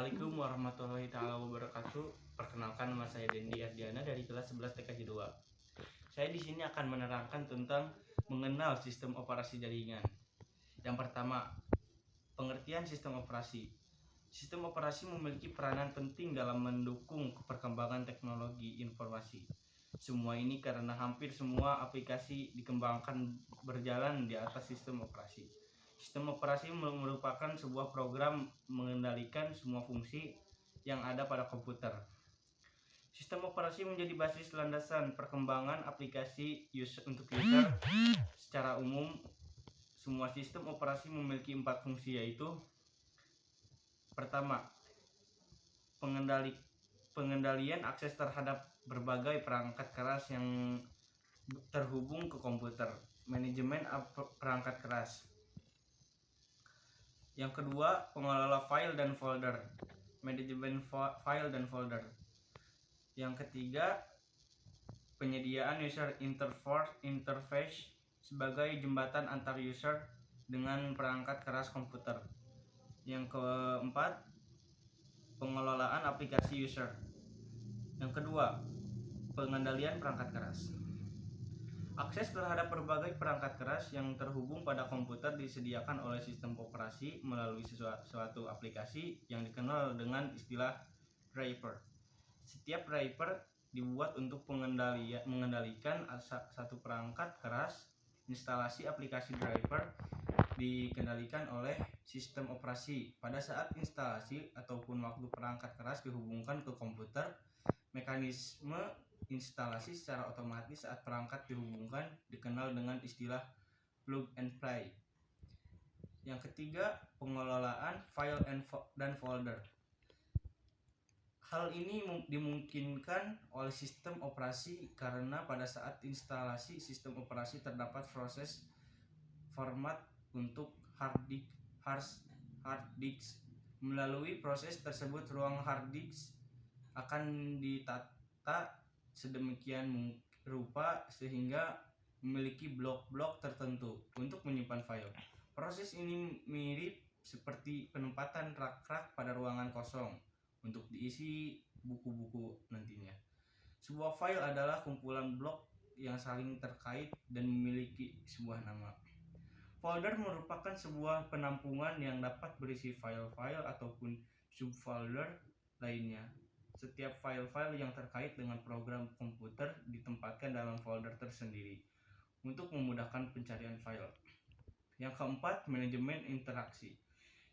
Assalamualaikum warahmatullahi taala wabarakatuh. Perkenalkan, nama saya Dendi Ardiana dari kelas 11 TKJ 2. Saya di sini akan menerangkan tentang mengenal sistem operasi jaringan. Yang pertama, pengertian sistem operasi. Sistem operasi memiliki peranan penting dalam mendukung perkembangan teknologi informasi. Semua ini karena hampir semua aplikasi dikembangkan berjalan di atas sistem operasi. Sistem operasi merupakan sebuah program mengendalikan semua fungsi yang ada pada komputer. Sistem operasi menjadi basis landasan perkembangan aplikasi untuk user. Secara umum, semua sistem operasi memiliki 4 fungsi, yaitu: pertama, pengendalian akses terhadap berbagai perangkat keras yang terhubung ke komputer, manajemen perangkat keras. Yang kedua, pengelola file dan folder, manajemen file dan folder. Yang ketiga, penyediaan user interface sebagai jembatan antar user dengan perangkat keras komputer. Yang keempat, pengelolaan aplikasi user. Yang kedua, pengendalian perangkat keras. Akses terhadap berbagai perangkat keras yang terhubung pada komputer disediakan oleh sistem operasi melalui suatu aplikasi yang dikenal dengan istilah driver. Setiap driver dibuat untuk mengendalikan satu perangkat keras. Instalasi aplikasi driver dikendalikan oleh sistem operasi. Pada saat instalasi ataupun waktu perangkat keras dihubungkan ke komputer, mekanisme instalasi secara otomatis saat perangkat dihubungkan dikenal dengan istilah plug and play. Yang ketiga, pengelolaan file dan folder. Hal ini dimungkinkan oleh sistem operasi karena pada saat instalasi sistem operasi terdapat proses format untuk hard disk. Melalui proses tersebut, ruang hard disk akan ditata sedemikian rupa sehingga memiliki blok-blok tertentu untuk menyimpan file. Proses ini mirip seperti penempatan rak-rak pada ruangan kosong untuk diisi buku-buku nantinya. Sebuah file adalah kumpulan blok yang saling terkait dan memiliki sebuah nama. Folder merupakan sebuah penampungan yang dapat berisi file-file ataupun subfolder lainnya. Setiap file-file yang terkait dengan program komputer ditempatkan dalam folder tersendiri untuk memudahkan pencarian file. Yang keempat, manajemen interaksi.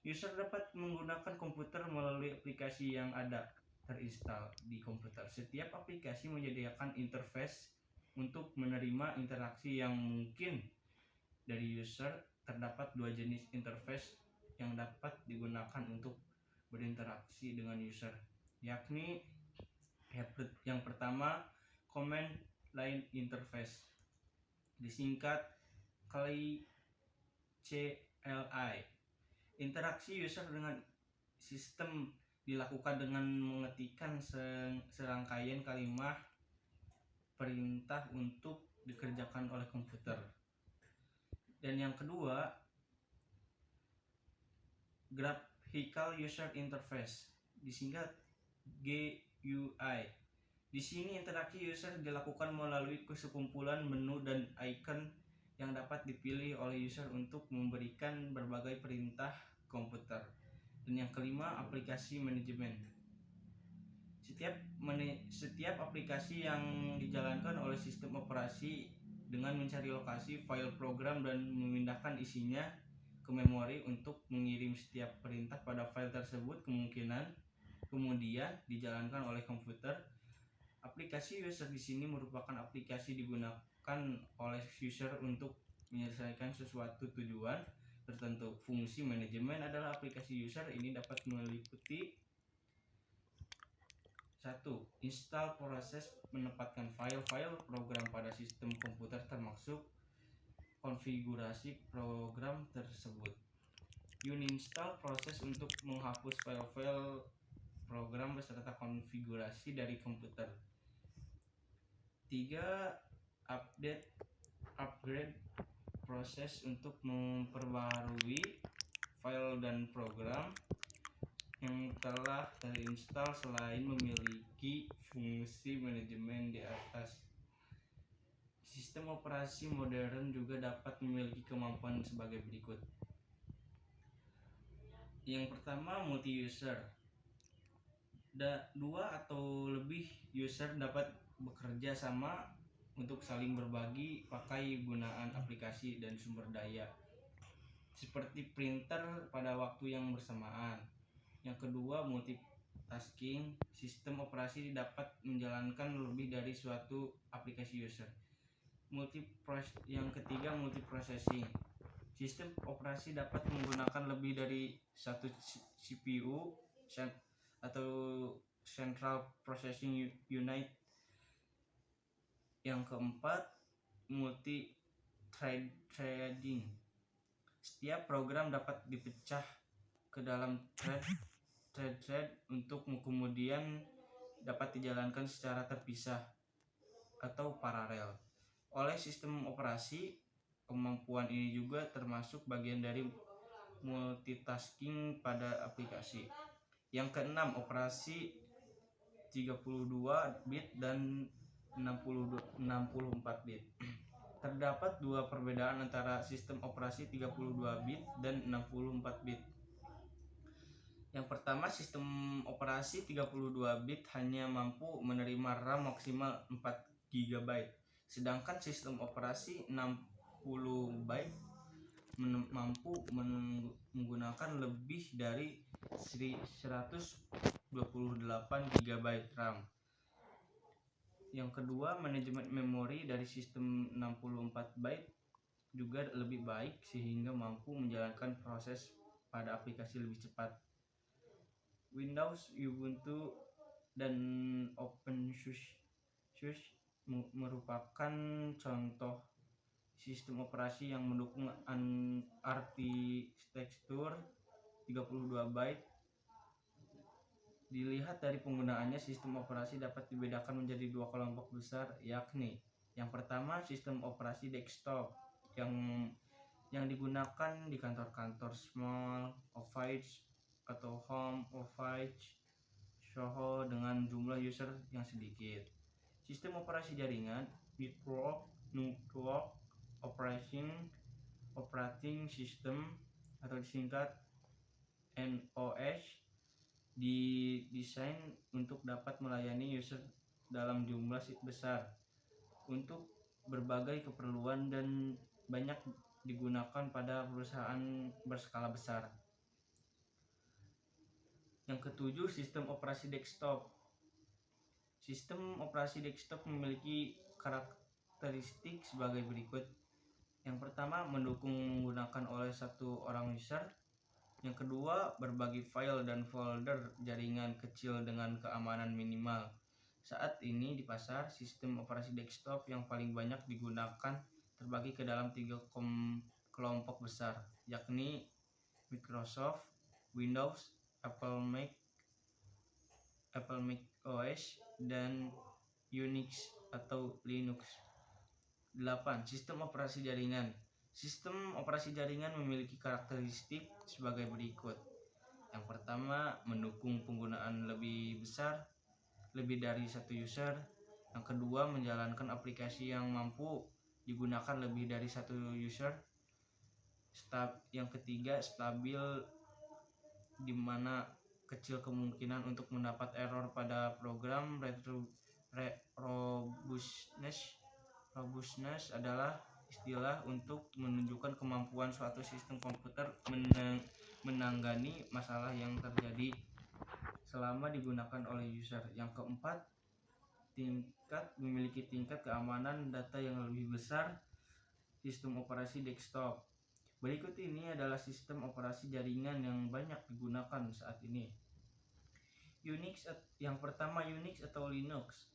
User dapat menggunakan komputer melalui aplikasi yang ada terinstal di komputer. Setiap aplikasi menyediakan interface untuk menerima interaksi yang mungkin dari user. Terdapat 2 jenis interface yang dapat digunakan untuk berinteraksi dengan user, yakni yang pertama, command line interface, disingkat CLI. Interaksi user dengan sistem dilakukan dengan mengetikkan serangkaian kalimat perintah untuk dikerjakan oleh komputer. Dan yang kedua, graphical user interface, disingkat GUI. Di sini interaksi user dilakukan melalui sekumpulan menu dan icon yang dapat dipilih oleh user untuk memberikan berbagai perintah komputer. Dan yang kelima, aplikasi manajemen. Setiap aplikasi yang dijalankan oleh sistem operasi dengan mencari lokasi file program dan memindahkan isinya ke memori untuk mengirim setiap perintah pada file tersebut kemudian dijalankan oleh komputer. Aplikasi user di sini merupakan aplikasi digunakan oleh user untuk menyelesaikan sesuatu tujuan tertentu. Fungsi manajemen adalah aplikasi user ini dapat meliputi 1. Install proses menempatkan file-file program pada sistem komputer termasuk konfigurasi program tersebut. Uninstall proses untuk menghapus file-file program beserta konfigurasi dari komputer. 3. Upgrade proses untuk memperbaharui file dan program. yang telah terinstall selain memiliki fungsi manajemen di atas. Sistem operasi modern juga dapat memiliki kemampuan sebagai berikut. Yang pertama, multi-user. Dua atau lebih user dapat bekerja sama untuk saling berbagi pakai gunaan aplikasi dan sumber daya, seperti printer pada waktu yang bersamaan. Yang kedua, multitasking. Sistem operasi dapat menjalankan lebih dari suatu aplikasi user. Yang ketiga, multiprocessing. Sistem operasi dapat menggunakan lebih dari satu CPU atau Central Processing Unit. Yang keempat, multi-threading. Setiap program dapat dipecah ke dalam thread untuk kemudian dapat dijalankan secara terpisah atau paralel oleh sistem operasi. Kemampuan ini juga termasuk bagian dari multitasking pada aplikasi. Yang keenam, operasi 32 bit dan 64 bit. Terdapat dua perbedaan antara sistem operasi 32 bit dan 64 bit. Yang pertama, sistem operasi 32 bit hanya mampu menerima RAM maksimal 4 GB, sedangkan sistem operasi 60 byte mampu menggunakan lebih dari 128 GB RAM. Yang kedua, manajemen memori dari sistem 64 byte juga lebih baik sehingga mampu menjalankan proses pada aplikasi lebih cepat. Windows, Ubuntu, dan OpenSUSE merupakan contoh sistem operasi yang mendukung arsitektur 32 byte. Dilihat dari penggunaannya, sistem operasi dapat dibedakan menjadi dua kelompok besar, yakni yang pertama, sistem operasi desktop yang digunakan di kantor-kantor small office atau home office Soho dengan jumlah user yang sedikit. Sistem operasi jaringan, network operating system atau disingkat NOS, didesain untuk dapat melayani user dalam jumlah besar untuk berbagai keperluan dan banyak digunakan pada perusahaan berskala besar. Yang ketujuh, sistem operasi desktop. Sistem operasi desktop memiliki karakteristik sebagai berikut. Yang pertama, mendukung menggunakan oleh satu orang user. Yang kedua, berbagi file dan folder jaringan kecil dengan keamanan minimal. Saat ini di pasar, sistem operasi desktop yang paling banyak digunakan terbagi ke dalam tiga kelompok besar, yakni Microsoft, Windows, Apple Mac OS, dan Unix atau Linux. 8. Sistem operasi jaringan. Sistem operasi jaringan memiliki karakteristik sebagai berikut. Yang pertama, mendukung penggunaan lebih besar, lebih dari satu user. Yang kedua, menjalankan aplikasi yang mampu digunakan lebih dari satu user. Yang ketiga, stabil, di mana kecil kemungkinan untuk mendapat error pada program. Robustness adalah istilah untuk menunjukkan kemampuan suatu sistem komputer menangani masalah yang terjadi selama digunakan oleh user. Yang keempat, memiliki tingkat keamanan data yang lebih besar. Sistem operasi desktop. Berikut ini adalah sistem operasi jaringan yang banyak digunakan saat ini. Yang pertama, Unix atau Linux.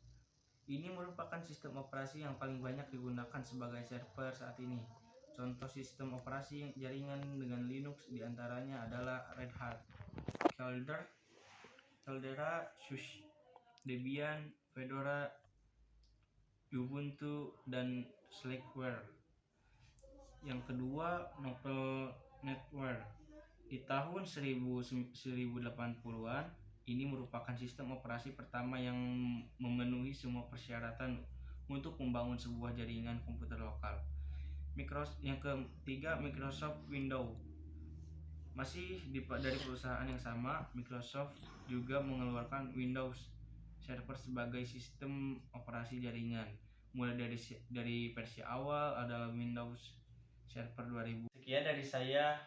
Ini merupakan sistem operasi yang paling banyak digunakan sebagai server saat ini. Contoh sistem operasi jaringan dengan Linux diantaranya adalah Red Hat, Caldera, SUSE, Debian, Fedora, Ubuntu, dan Slackware. Yang kedua, Novel Network. Di tahun 1080-an, ini merupakan sistem operasi pertama yang memenuhi semua persyaratan untuk membangun sebuah jaringan komputer lokal. Yang ketiga, Microsoft Windows. Masih dari perusahaan yang sama, Microsoft juga mengeluarkan Windows Server sebagai sistem operasi jaringan. Mulai dari versi awal adalah Windows Server 2000. Sekian dari saya.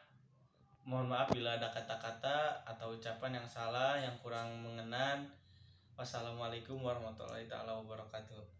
Mohon maaf bila ada kata-kata atau ucapan yang salah, yang kurang mengenan. Wassalamualaikum warahmatullahi wabarakatuh.